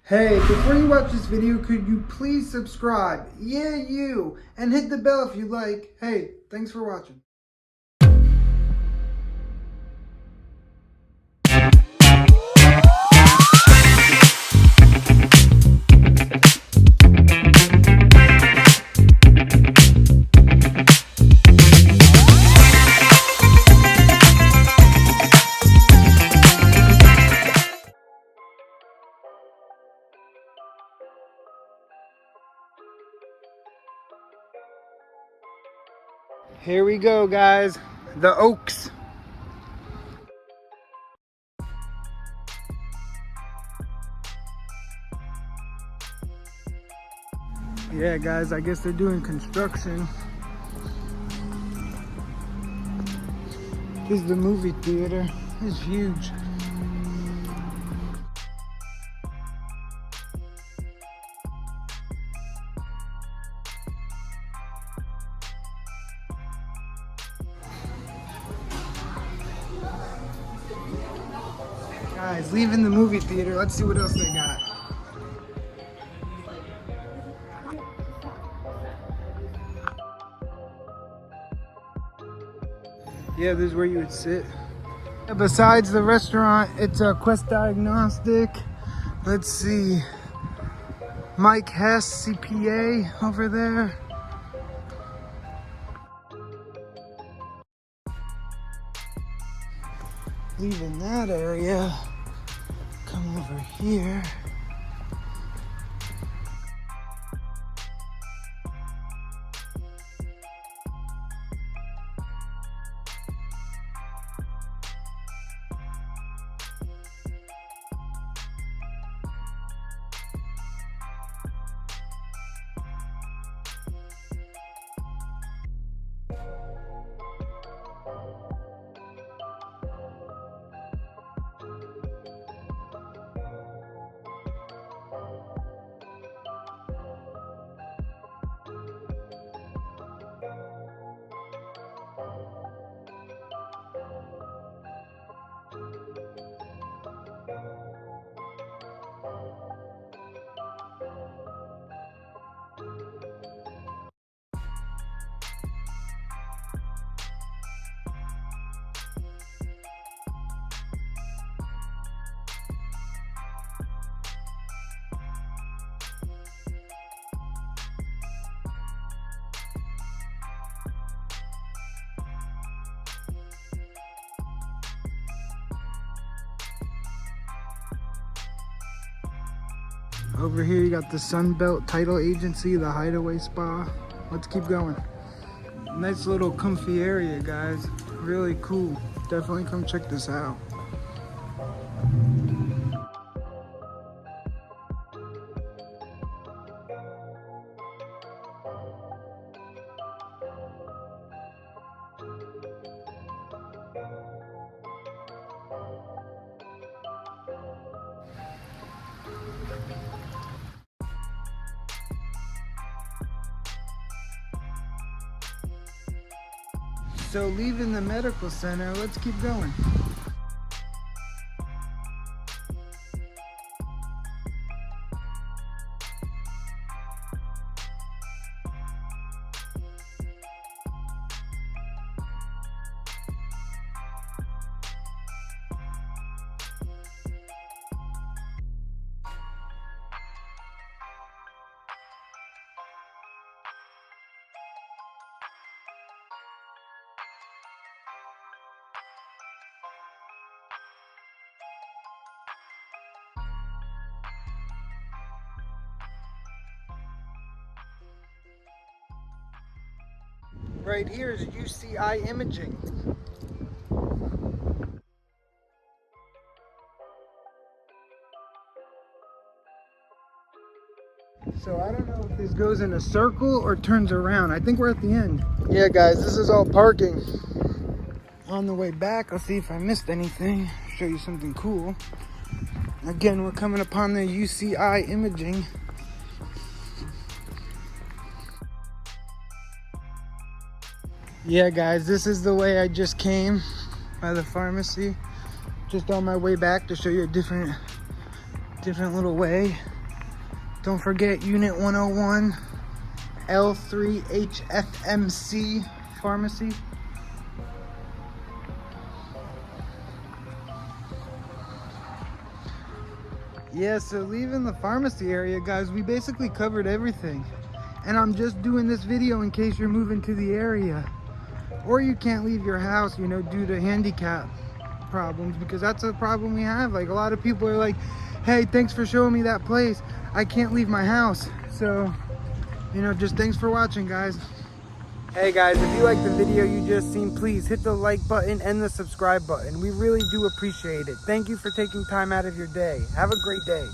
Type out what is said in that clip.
Hey, before you watch this video, could you please subscribe? Yeah, you! And hit the bell if you like. Hey, thanks for watching. Here we go, guys. The Oaks. Yeah, guys, I guess they're doing construction. This is the movie theater. It's huge. Guys, leaving the movie theater. Let's see what else they got. Yeah, this is where you would sit. Besides the restaurant, it's a Quest Diagnostic. Let's see. Mike Hess, CPA, over there. Leaving that area, come over here. Over here you got the Sunbelt Title Agency, the Hideaway Spa. Let's keep going. Nice little comfy area, guys. Really cool. Definitely come check this out. So leaving the medical center, let's keep going. Right here is UCI imaging. So I don't know if this goes in a circle or turns around. I think we're at the end. Yeah, guys, this is all parking. On the way back, I'll see if I missed anything. Show you something cool. Again, we're coming upon the UCI imaging. Yeah, guys, this is the way I just came by the pharmacy. Just on my way back to show you a different little way. Don't forget Unit 101, L3HFMC Pharmacy. Yeah, so leaving the pharmacy area, guys, we basically covered everything. And I'm just doing this video in case you're moving to the area. Or you can't leave your house, you know, due to handicap problems, because that's a problem we have. Like, a lot of people are like, hey, thanks for showing me that place. I can't leave my house. So, you know, just thanks for watching, guys. Hey guys, if you like the video you just seen, please hit the like button and the subscribe button. We really do appreciate it. Thank you for taking time out of your day. Have a great day.